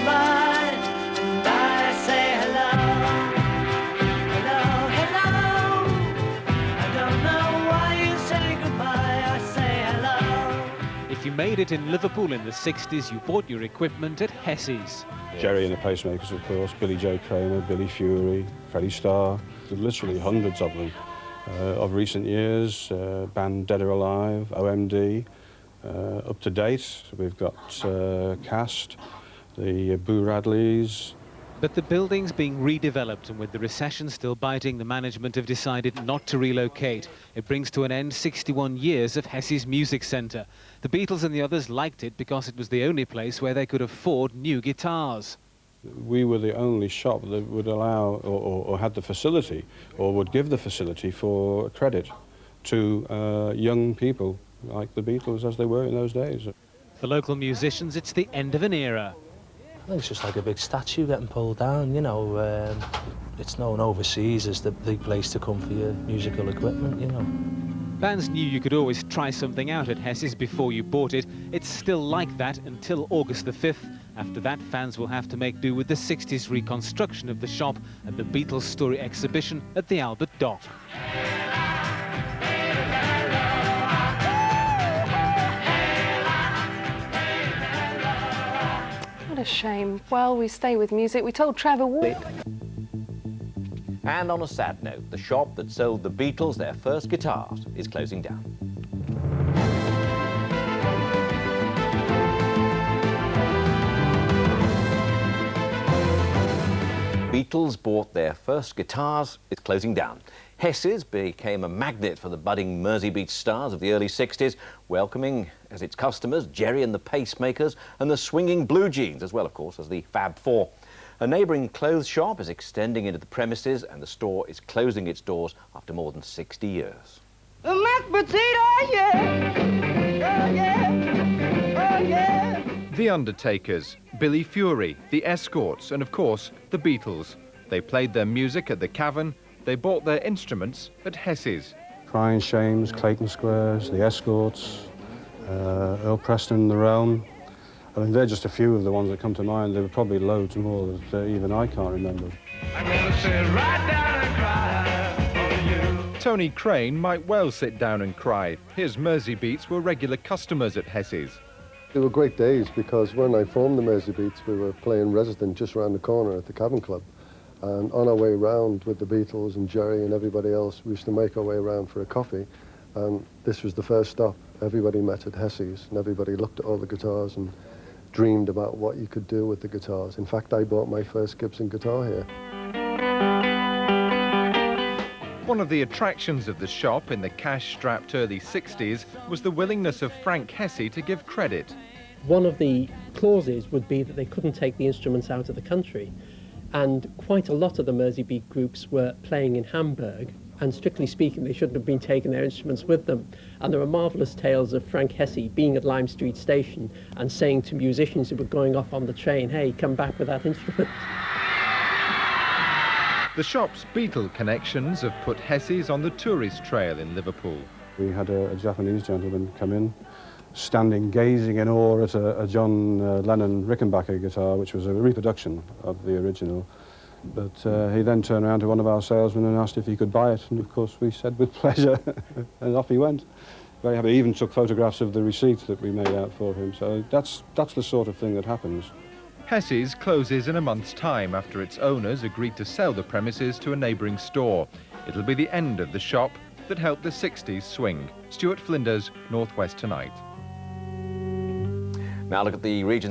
goodbye, and I say hello, hello, hello. I don't know why you say goodbye, I say hello. If you made it in Liverpool in the 60s, you bought your equipment at Hessy's. Jerry and the Pacemakers, of course, Billy J. Kramer, Billy Fury, Freddie Starr, literally hundreds of them. Of recent years, band Dead or Alive, OMD, up to date, we've got Cast, the Boo Radleys. But the building's being redeveloped, and with the recession still biting, the management have decided not to relocate. It brings to an end 61 years of Hessey's Music Centre. The Beatles and the others liked it because it was the only place where they could afford new guitars. We were the only shop that would allow or had the facility or would give the facility for credit to young people like the Beatles as they were in those days. For local musicians, it's the end of an era. I think it's just like a big statue getting pulled down, you know. It's known overseas as the place to come for your musical equipment, you know. Bands knew you could always try something out at Hessey's before you bought it. It's still like that until August the 5th. After that, fans will have to make do with the 60s reconstruction of the shop and the Beatles story exhibition at the Albert Dock. What a shame. Well, we stay with music. We told Trevor Wood. And on a sad note, the shop that sold the Beatles their first guitars is closing down. Beatles bought their first guitars, it's closing down. Hessey's became a magnet for the budding Merseybeats stars of the early 60s, welcoming as its customers Jerry and the Pacemakers and the swinging Blue Jeans, as well, of course, as the Fab Four. A neighbouring clothes shop is extending into the premises, and the store is closing its doors after more than 60 years. The mashed potato, yeah, oh yeah, oh yeah. The Undertakers, Billy Fury, the Escorts, and of course, the Beatles. They played their music at the Cavern, they bought their instruments at Hessey's. Crying Shames, Clayton Squares, the Escorts, Earl Preston and the Realm. I mean, they're just a few of the ones that come to mind. There were probably loads more that even I can't remember. I'm gonna sit right down and cry for you. Tony Crane might well sit down and cry. His Merseybeats were regular customers at Hessey's. They were great days because when I formed the Merseybeats, we were playing Resident just around the corner at the Cavern Club. And on our way round with the Beatles and Jerry and everybody else, we used to make our way around for a coffee. And this was the first stop. Everybody met at Hessey's, and everybody looked at all the guitars and dreamed about what you could do with the guitars. In fact, I bought my first Gibson guitar here. One of the attractions of the shop in the cash-strapped early 60s was the willingness of Frank Hessey to give credit. One of the clauses would be that they couldn't take the instruments out of the country. And quite a lot of the Merseybeat groups were playing in Hamburg, and strictly speaking, they shouldn't have been taking their instruments with them. And there are marvellous tales of Frank Hessey being at Lime Street Station and saying to musicians who were going off on the train, hey, come back with that instrument. The shop's Beatle connections have put Hessey's on the tourist trail in Liverpool. We had a Japanese gentleman come in, standing gazing in awe at a John Lennon Rickenbacker guitar, which was a reproduction of the original. But he then turned around to one of our salesmen and asked if he could buy it, and of course we said with pleasure, and off he went. Very happy. He even took photographs of the receipt that we made out for him, so that's the sort of thing that happens. Hessey's closes in a month's time after its owners agreed to sell the premises to a neighbouring store. It'll be the end of the shop that helped the 60s swing. Stuart Flinders, North West Tonight. Now look at the region's